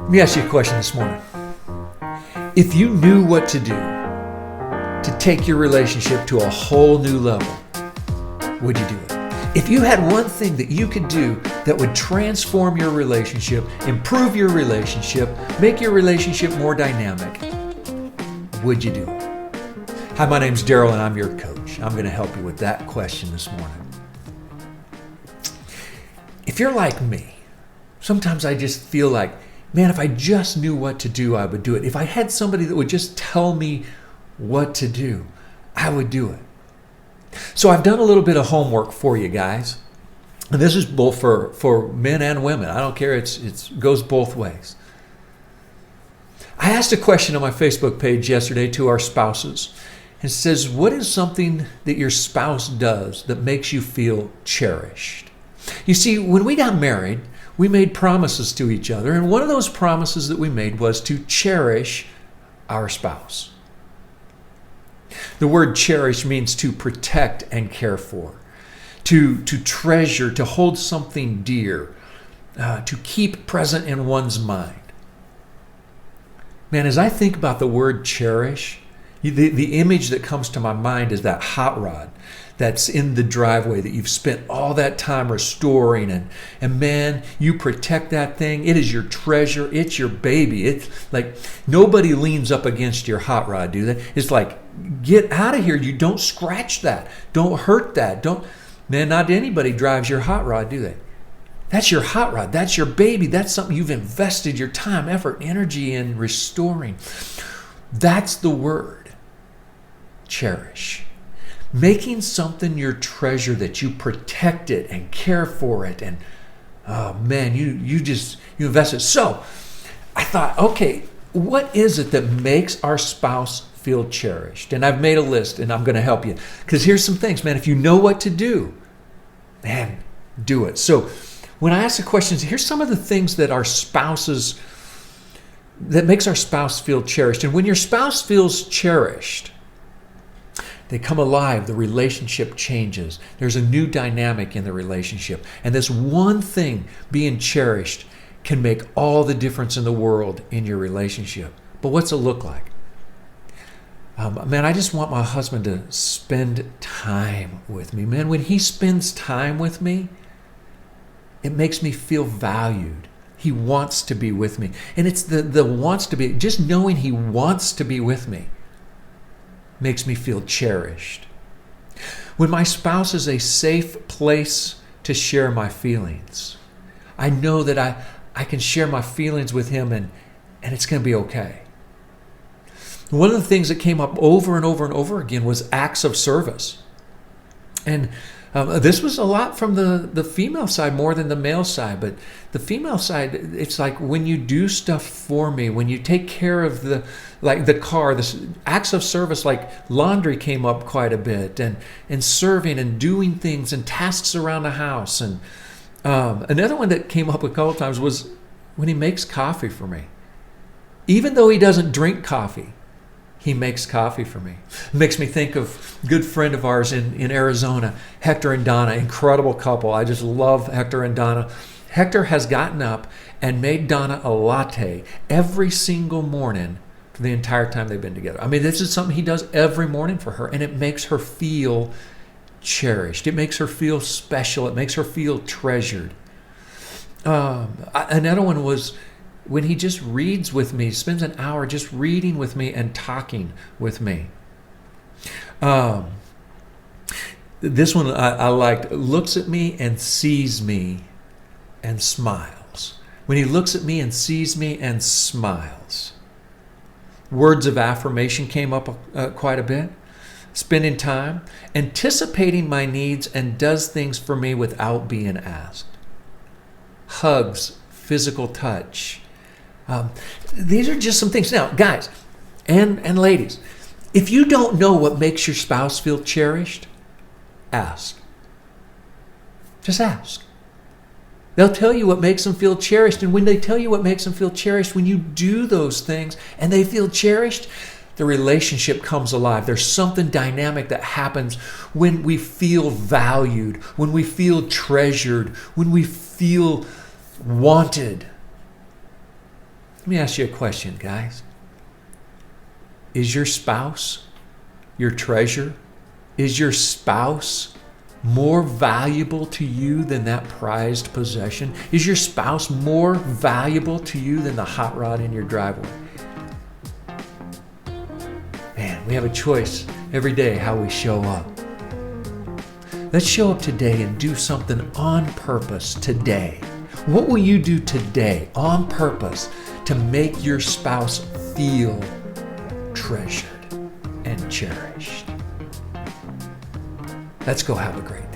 Let me ask you a question this morning. If you knew what to do to take your relationship to a whole new level, would you do it? If you had one thing that you could do that would transform your relationship, improve your relationship, make your relationship more dynamic, would you do it? Hi, my name's Daryl and I'm your coach. I'm going to help you with that question this morning. If you're like me, sometimes I just feel like, man, if I just knew what to do, I would do it. If I had somebody that would just tell me what to do, I would do it. So I've done a little bit of homework for you guys. And this is both for men and women. I don't care. It goes both ways. I asked a question on my Facebook page yesterday to our spouses. It says, what is something that your spouse does that makes you feel cherished? You see, when we got married, we made promises to each other. And one of those promises that we made was to cherish our spouse. The word cherish means to protect and care for, to treasure, to hold something dear, to keep present in one's mind. Man, as I think about the word cherish, the image that comes to my mind is that hot rod that's in the driveway that you've spent all that time restoring. And man, you protect that thing. It is your treasure. It's your baby. It's like nobody leans up against your hot rod, do they? It's like, get out of here. You don't scratch that. Don't hurt that. Man, not anybody drives your hot rod, do they? That's your hot rod. That's your baby. That's something you've invested your time, effort, energy in restoring. That's the word, cherish. Making something your treasure, that you protect it and care for it. And oh man, you invest it. So I thought, okay, what is it that makes our spouse feel cherished? And I've made a list and I'm going to help you. Because here's some things, man. If you know what to do, man, do it. So when I ask the questions, here's some of the things that makes our spouse feel cherished. And when your spouse feels cherished, they come alive, the relationship changes. There's a new dynamic in the relationship. And this one thing, being cherished, can make all the difference in the world in your relationship. But what's it look like? Man, I just want my husband to spend time with me. Man, when he spends time with me, it makes me feel valued. He wants to be with me. And it's the wants to be, just knowing he wants to be with me makes me feel cherished. When my spouse is a safe place to share my feelings, I know that I can share my feelings with him and it's going to be okay. One of the things that came up over and over and over again was acts of service. And this was a lot from the female side more than the male side. But the female side, it's like when you do stuff for me, when you take care of the car, this acts of service like laundry came up quite a bit, and serving and doing things and tasks around the house. And another one that came up a couple of times was when he makes coffee for me. Even though he doesn't drink coffee, he makes coffee for me. It makes me think of a good friend of ours in Arizona, Hector and Donna, incredible couple. I just love Hector and Donna. Hector has gotten up and made Donna a latte every single morning for the entire time they've been together. I mean, this is something he does every morning for her, and it makes her feel cherished. It makes her feel special. It makes her feel treasured. Another one was when he just reads with me, spends an hour just reading with me and talking with me. This one I liked. Looks at me and sees me and smiles. When he looks at me and sees me and smiles. Words of affirmation came up quite a bit. Spending time, anticipating my needs, and does things for me without being asked. Hugs, physical touch. These are just some things. Now, guys and ladies, if you don't know what makes your spouse feel cherished, ask. Just ask. They'll tell you what makes them feel cherished. And when they tell you what makes them feel cherished, when you do those things and they feel cherished, the relationship comes alive. There's something dynamic that happens when we feel valued, when we feel treasured, when we feel wanted. Let me ask you a question, guys. Is your spouse your treasure? Is your spouse more valuable to you than that prized possession? Is your spouse more valuable to you than the hot rod in your driveway? Man, we have a choice every day how we show up. Let's show up today and do something on purpose today. What will you do today on purpose to make your spouse feel treasured and cherished? Let's go have a great